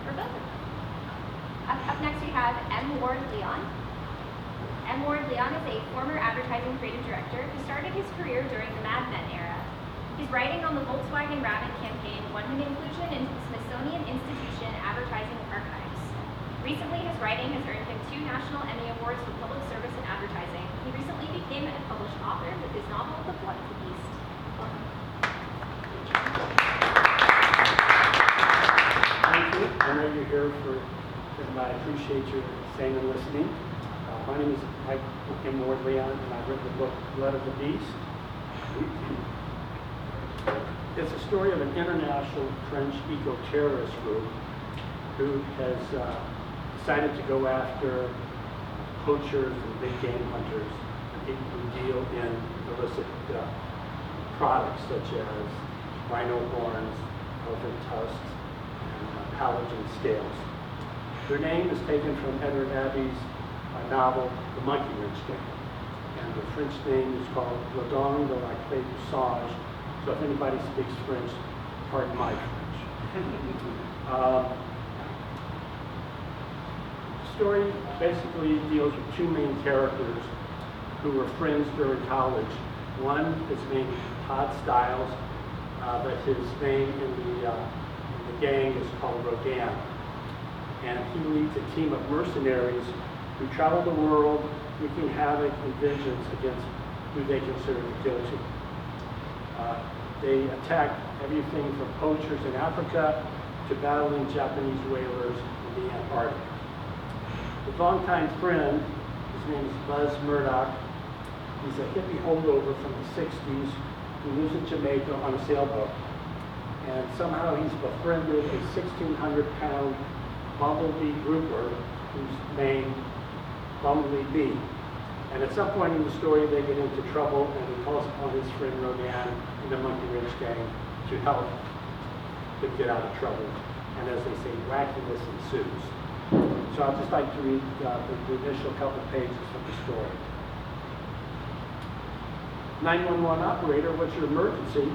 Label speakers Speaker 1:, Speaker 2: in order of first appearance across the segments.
Speaker 1: for both of them. Up next we have M. Ward Leon. M. Ward Leon is a former advertising creative director who started his career during the Madmen era. His writing on the Volkswagen Rabbit campaign won him inclusion into the Smithsonian Institution Advertising Archives. Recently, his writing has earned him 2 National Emmy Awards for public service and advertising. He recently became a published author with his novel, The Blood of the Beast. Welcome.
Speaker 2: Thank you. I know you're here for, and I appreciate your staying and listening. My name is M. Ward Leon, and I've written the book, Blood of the Beast. It's a story of an international French eco-terrorist group who has decided to go after poachers and big game hunters, and people who deal in illicit products such as rhino horns, elephant tusks, and palatin scales. Their name is taken from Edward Abbey's novel, The Monkey Wrench Gang. And the French name is called Le Don de la Clé du Sage. So if anybody speaks French, pardon my French. The story basically deals with 2 main characters who were friends during college. One is named Todd Styles, but his name in the gang is called Rodin. And he leads a team of mercenaries who travel the world wreaking havoc and vengeance against who they consider guilty. They attack everything from poachers in Africa to battling Japanese whalers in the Antarctic. His longtime friend, his name is Buzz Murdoch. He's a hippie holdover from the 60s who lives in Jamaica on a sailboat. And somehow he's befriended a 1,600-pound bumblebee grouper who's named Bumblebee Bee. And at some point in the story, they get into trouble, and he calls upon his friend Rodin in the Monkey Wrench Gang to help them get out of trouble. And as they say, wackiness ensues. So I'd just like to read the initial couple pages of the story. 911 operator, what's your emergency?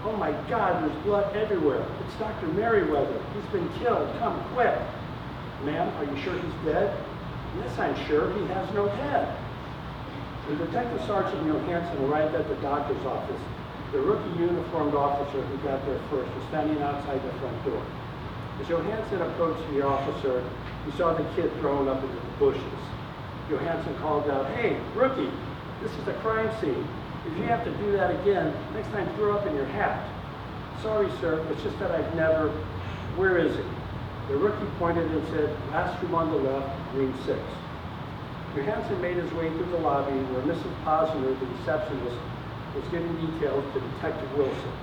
Speaker 2: Oh my God, there's blood everywhere. It's Dr. Merriweather. He's been killed. Come quick. Ma'am, are you sure he's dead? Yes, I'm sure. He has no head. The Detective Sergeant Johansson arrived at the doctor's office. The rookie uniformed officer who got there first was standing outside the front door. As Johansson approached the officer, he saw the kid thrown up into the bushes. Johansson called out, "Hey, rookie, this is a crime scene. If you have to do that again, next time throw up in your hat." "Sorry, sir, it's just that I've never..." "Where is he?" The rookie pointed and said, "Last room on the left, room 6. Johansson made his way through the lobby where Mrs. Posner, the receptionist, was giving details to Detective Wilson.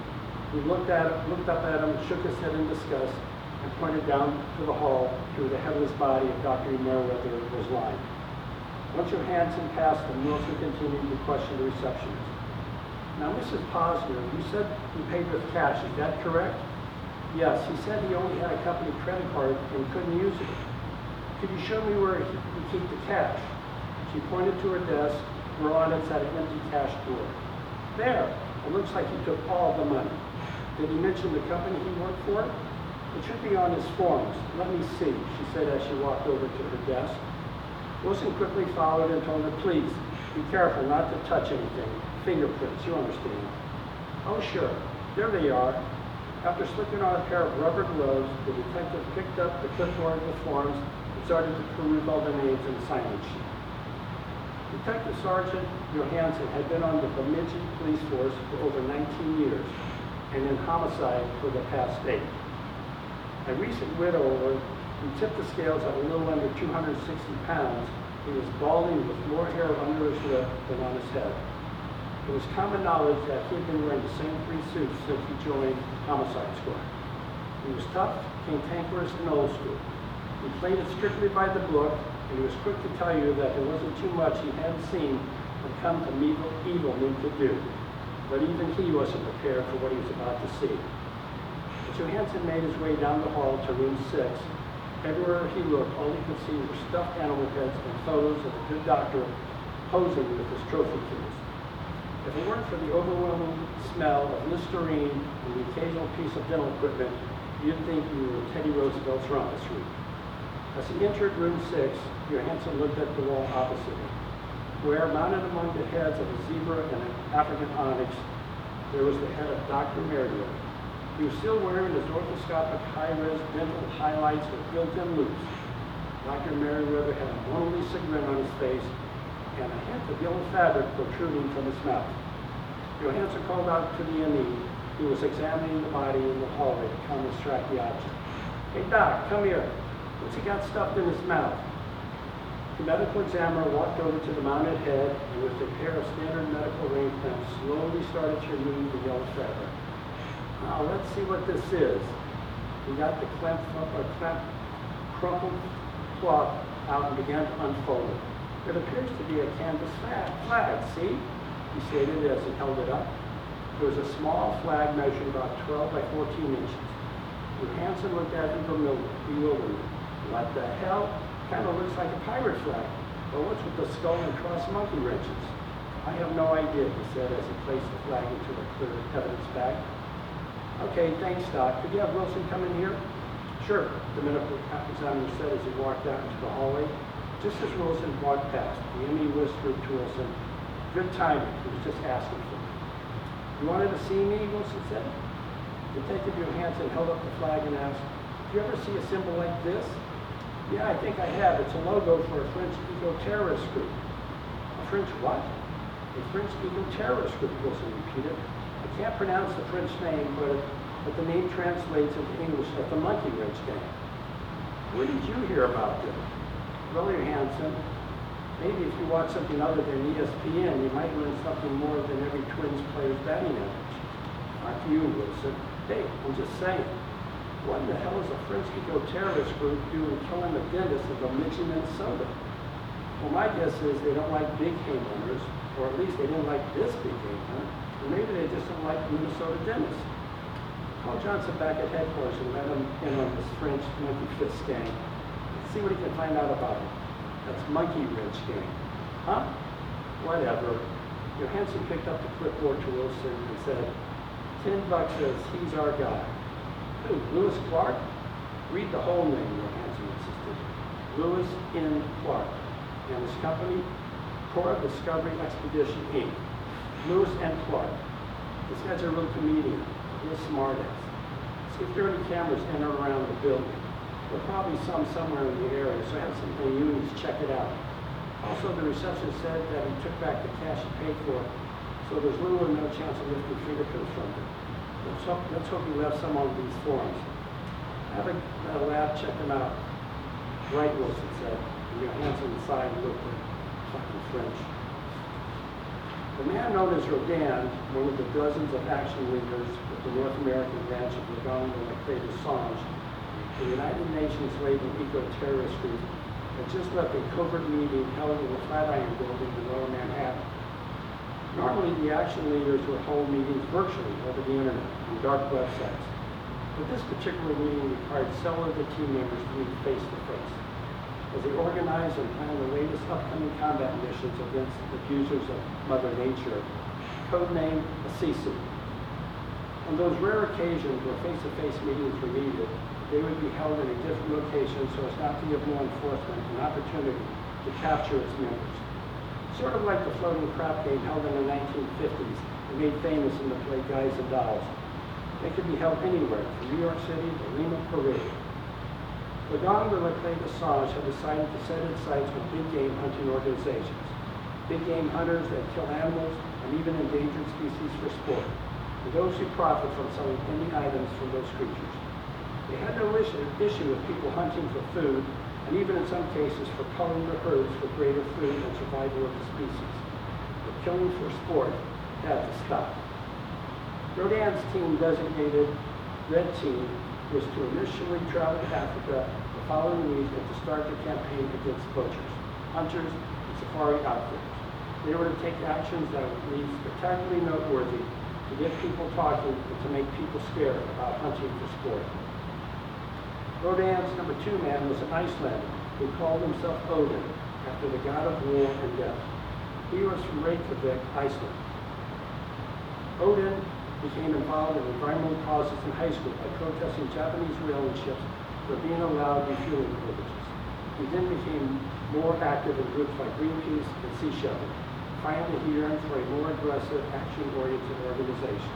Speaker 2: He looked up at him, shook his head in disgust, and pointed down to the hall where the headless body of Dr. Merriweather was lying. Once Johansson passed him, Wilson continued to question the receptionist. "Now, Mrs. Posner, you said you paid with cash, is that correct?" "Yes, he said he only had a company credit card and couldn't use it." "Could you show me where he keep the cash?" She pointed to her desk, where on it sat an empty cash drawer. "There, it looks like he took all the money." "Did he mention the company he worked for?" "It should be on his forms. Let me see," she said as she walked over to her desk. Wilson quickly followed and told her, "Please, be careful not to touch anything. Fingerprints, you understand." "Oh, sure. There they are." After slipping on a pair of rubber gloves, the detective picked up the clipboard with forms and started to peruse all the names in the sign-in sheet. Detective Sergeant Johansson had been on the Bemidji Police Force for over 19 years and in homicide for the past 8. A recent widower who tipped the scales at a little under 260 pounds, he was balding with more hair under his lip than on his head. It was common knowledge that he had been wearing the same 3 suits since he joined Homicide Squad. He was tough, cantankerous, and old school. He played it strictly by the book, and he was quick to tell you that there wasn't too much he hadn't seen or come to evil men could do. But even he wasn't prepared for what he was about to see. As Johansson made his way down the hall to room 6, everywhere he looked, all he could see were stuffed animal heads and photos of the good doctor posing with his trophy case. If it weren't for the overwhelming smell of Listerine and the occasional piece of dental equipment, You'd think you were Teddy Roosevelt's rumpus room. As he entered room 6, Johansson looked at the wall opposite him, where, mounted among the heads of a zebra and an African onyx, there was the head of Dr. Merriweather. He was still wearing his orthoscopic high-res dental highlights with built-in loops. Dr. Merriweather had a Mona Lisa grin on his face and a hint of yellow fabric protruding from his mouth. Johansson called out to the ME, who was examining the body in the hallway to come extract the object. "Hey, Doc, come here. What's he got stuffed in his mouth?" The medical examiner walked over to the mounted head and with a pair of standard medical ring clamps slowly started to remove the yellow fabric. Now, let's see what this is. He got the crumpled cloth out and began to unfold it. It appears to be a canvas flag, see? He stated as he held it up. It was a small flag measuring about 12 by 14 inches. Johansson looked at it in bewilderment. What the hell? Kind of looks like a pirate flag. But what's with the skull and cross monkey wrenches? I have no idea, he said as he placed the flag into a clear evidence bag. Okay, thanks, Doc. Could you have Wilson come in here? Sure, the medical examiner said as he walked out into the hallway. Just as Wilson walked past, the ME whispered to Wilson, "Good timing, he was just asking for me." "You wanted to see me?" Wilson said. Detective Johansson held up the flag and asked, "Do you ever see a symbol like this?" "Yeah, I think I have. It's a logo for a French eco-terrorist group." "A French what?" "A French eco-terrorist group," Wilson repeated. "I can't pronounce the French name, but the name translates into English as the Monkey Wrench Gang." "Where did you hear about them?" "Well, Johansson, maybe if you watch something other than ESPN, you might learn something more than every Twins player's batting average." "Not you, Wilson. Hey, I'm just saying. What in the hell is a French eco-terrorist group doing killing the dentist of Bemidji, Minnesota?" "Well, my guess is they don't like big game hunters, or at least they didn't like this big game hunter, or maybe they just don't like Minnesota dentists. Call Johnson back at headquarters and let him in on this French monkey fist gang. Let's see what he can find out about it." "That's Monkey Wrench Gang." "Huh? Whatever." Johansson picked up the clipboard to Wilson and said, $10 says he's our guy." "Who, Lewis Clark?" "Read the whole name," Johansson insisted. "Lewis N. Clark. And his company, Core Discovery Expedition, Inc. Lewis N. Clark. This guy's a real comedian, a real smartass. See if there are any cameras in or around the building. There are probably some somewhere in the area, so have some unis check it out. Also, the receptionist said that he took back the cash he paid for, so there's little or no chance of lifting fingerprints from it. Let's hope he left some on these forms. Have a lab check them out." "Right," Wilson said, and Johansson sighed and looked at fucking French. The man known as Rodin, one of the dozens of action leaders with the North American branch of Volkswagen Rabbit, the United Nations labeled eco-terrorist group, had just left a covert meeting held in the Flatiron Building in Lower Manhattan. Normally, the action leaders would hold meetings virtually over the internet on dark websites, but this particular meeting required several of the team members to meet face-to-face as they organized and planned the latest upcoming combat missions against abusers of Mother Nature, codenamed Assisi. On those rare occasions where face-to-face meetings were needed, they would be held in a different location so as not to give law enforcement an opportunity to capture its members. Sort of like the floating crap game held in the 1950s and made famous in the play Guys and Dolls. They could be held anywhere, from New York City to Lima, Peru. The Gang de la Clé d'Assange had decided to set its sights on big game hunting organizations. Big game hunters that kill animals and even endangered species for sport, and those who profit from selling any items from those creatures. They had no issue with people hunting for food, and even in some cases for culling the herds for greater food and survival of the species. But killing for sport had to stop. Rodin's team, designated Red Team, was to initially travel to Africa the following week and to start the campaign against butchers, hunters, and safari outfitters. They were to take actions that would be spectacularly noteworthy, to get people talking, and to make people scared about hunting for sport. Rodin's number 2 man was an Icelander who called himself Odin, after the god of war and death. He was from Reykjavik, Iceland. Odin became involved in environmental causes in high school by protesting Japanese whaling ships for being allowed refueling privileges. He then became more active in groups like Greenpeace and Sea Shepherd. Finally, he yearned for a more aggressive, action-oriented organization.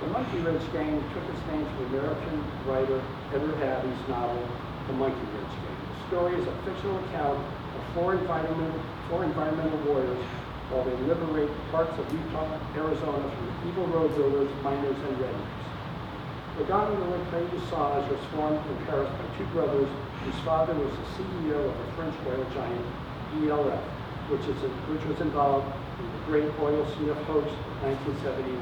Speaker 2: The Monkey Ridge Gang took its name from American writer Edward Abbey's novel, The Monkey Ridge Gang. The story is a fictional account of four environmental warriors while they liberate parts of Utah, Arizona from the evil road builders, miners, and rednecks. The Ghana Military Massage was formed in Paris by two brothers whose father was the CEO of the French oil giant ELF, which was involved in the Great Oil Sniff hoax of 1979.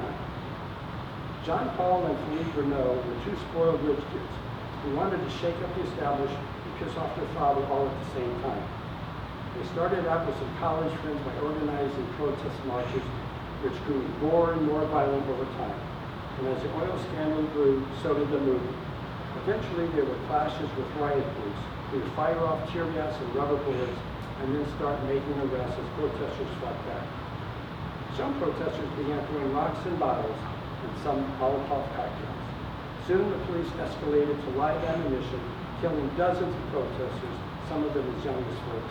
Speaker 2: John Paul and Philippe Renault were two spoiled rich kids who wanted to shake up the establishment and piss off their father all at the same time. They started out with some college friends by organizing protest marches, which grew more and more violent over time. And as the oil scandal grew, so did the movement. Eventually, there were clashes with riot police who would fire off tear gas and rubber bullets and then start making arrests as protesters fought back. Some protesters began throwing rocks and bottles, and some Molotov cocktails. Soon, the police escalated to live ammunition, killing dozens of protesters, some of them as young as 14.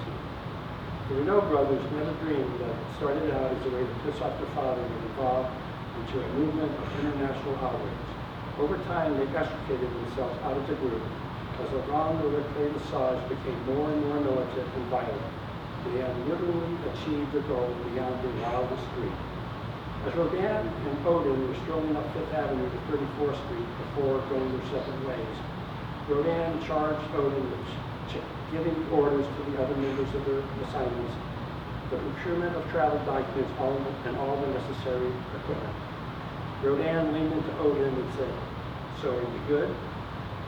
Speaker 2: The Renault brothers never dreamed that it started out as a way to piss off their father and evolved into a movement of international outrage. Over time, they extricated themselves out of the group as the Grand Military Massage became more and more militant and violent. They had literally achieved the goal beyond their wildest dream. As Rodin and Odin were strolling up Fifth Avenue to 34th Street before going their separate ways, Rodin charged Odin with giving orders to the other members of their assignments, the procurement of travel documents, and all the necessary equipment. Rodin leaned into Odin and said, "So are you good?"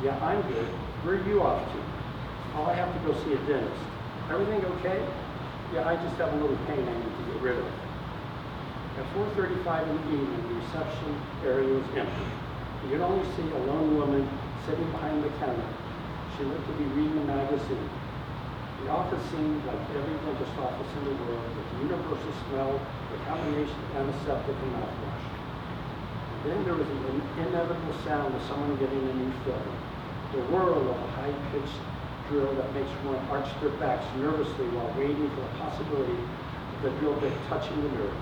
Speaker 2: "Yeah, I'm good. Where are you off to?" "Oh, I have to go see a dentist." "Everything okay?" "Yeah, I just have a little pain I need to get rid of." At 4:35 in the evening, the reception area was empty. You could only see a lone woman sitting behind the counter. She looked to be reading a magazine. The office seemed like every dentist office in the world, with the universal smell, the combination of antiseptic and mouthwash. Then there was the inevitable sound of someone getting a new filling, the whirl of a high-pitched drill that makes one arch their backs nervously while waiting for the possibility of the drill bit touching the nerve.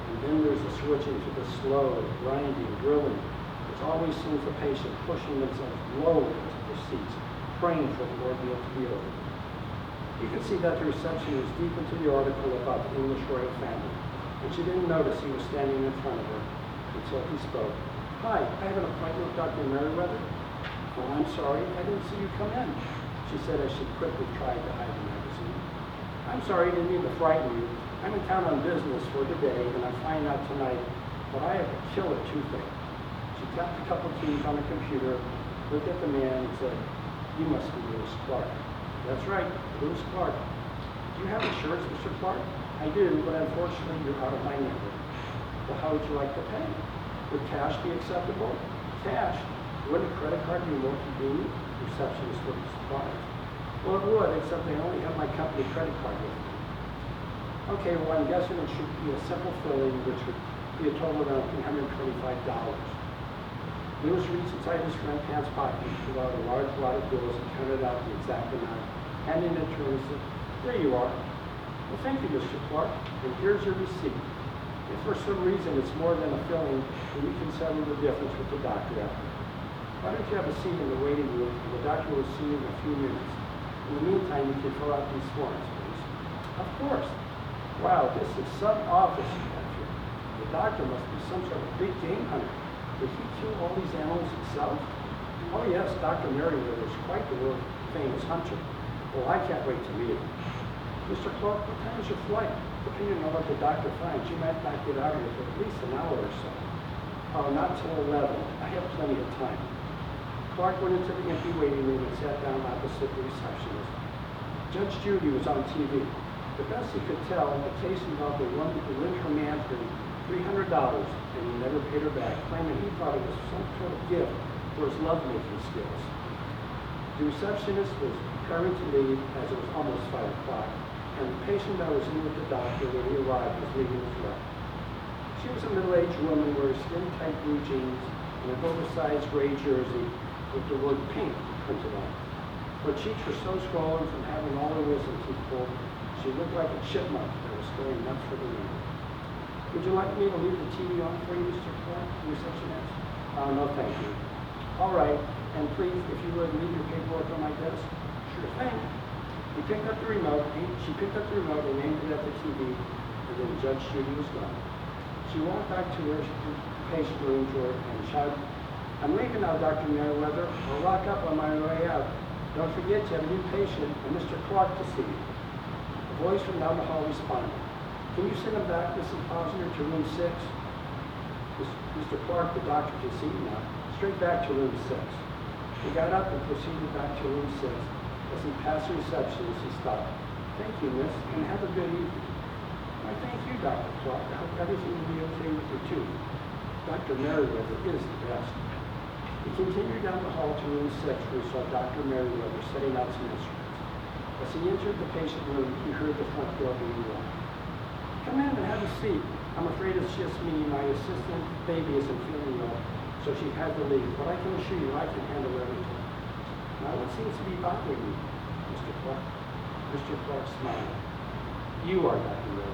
Speaker 2: And then there's the switching to the slow, grinding drilling, which always seems the patient pushing themselves low into their seats, praying for the ordeal to be over. You could see that the reception was deep into the article about the English royal family, and she didn't notice he was standing in front of her until he spoke. "Hi, I have an appointment with Dr. Merriweather." "Oh, I'm sorry, I didn't see you come in," she said as she quickly tried to hide the magazine. "I'm sorry, I didn't mean to frighten you. I'm in town on business for the day, and I'm flying out tonight, but I have a killer toothache." She tapped a couple keys on the computer, looked at the man, and said, "You must be Lewis Clark." "That's right, Lewis Clark." "Do you have insurance, Mr. Clark?" "I do, but unfortunately you're out of my network." "Well, how would you like to pay? Would cash be acceptable?" "Cash? Wouldn't a credit card be more convenient?" The receptionist looked surprised. "Well, it would, except I only have my company credit card with me." "Okay, well, I'm guessing it should be a simple filling, which would be a total around $325. Lewis reached inside his front pants pocket, pulled out a large wad of bills and counted out the exact amount, handing it to her and said, "There you are." "Well, thank you, Mr. Clark, and here's your receipt. If for some reason it's more than a filling, then we can settle the difference with the doctor after. Why don't you have a seat in the waiting room, and the doctor will see you in a few minutes. In the meantime, you can fill out these forms, please." "Of course." "Wow, this is some office you have here. The doctor must be some sort of big game hunter. Did he kill all these animals himself?" "Oh yes, Dr. Merriweather is quite the world famous hunter." "Well, I can't wait to meet him." "Mr. Clark, what time is your flight? Depending on what the doctor finds, you might not get out of here for at least an hour or so." "Oh, not till 11. I have plenty of time." Clark went into the empty waiting room and sat down opposite the receptionist. Judge Judy was on TV. The best he could tell, the case involved a woman who lent her man for $300, and he never paid her back, claiming he thought it was some sort of gift for his lovemaking skills. The receptionist was preparing to leave as it was almost 5 o'clock, and the patient that was in with the doctor when he arrived was leaving as well. She was a middle-aged woman wearing skin-tight blue jeans and an oversized gray jersey with the word pink printed on it. Her cheeks were so swollen from having all her wisdom teeth pulled, she looked like a chipmunk that was going nuts for the wind. Would you like me to leave the TV on for you, Mr. Clark, the receptionist? No, thank you. All right, and please, if you would, leave your paperwork on my desk. Sure thing. She picked up the remote and aimed it at the TV, and then Judge Judy was gone. She walked back to her patient room door and shouted, "I'm leaving now, Dr. Merriweather. I'll lock up on my way out. Don't forget you have a new patient and Mr. Clark to see you." A voice from down the hall responded, "Can you send him back, Mrs. Posner, to room 6? Mr. Clark, the doctor, can see you now. Straight back to room 6. He got up and proceeded back to room 6. As he passed the receptionist, he stopped. "Thank you, miss, and have a good evening." "Why, thank you, Dr. Clark. I hope everything will be okay with your tooth. Dr. Merriweather is the best." He continued down the hall to room 6, where he saw Dr. Merriweather setting out some instruments. As he entered the patient room, he heard the front door being locked. "Come in and have a seat. I'm afraid it's just me. My assistant baby isn't feeling well, so she had to leave, but I can assure you I can handle everything. Now, what seems to be bothering you, Mr. Clark?" Mr. Clark smiled. "You are Dr. Merriweather.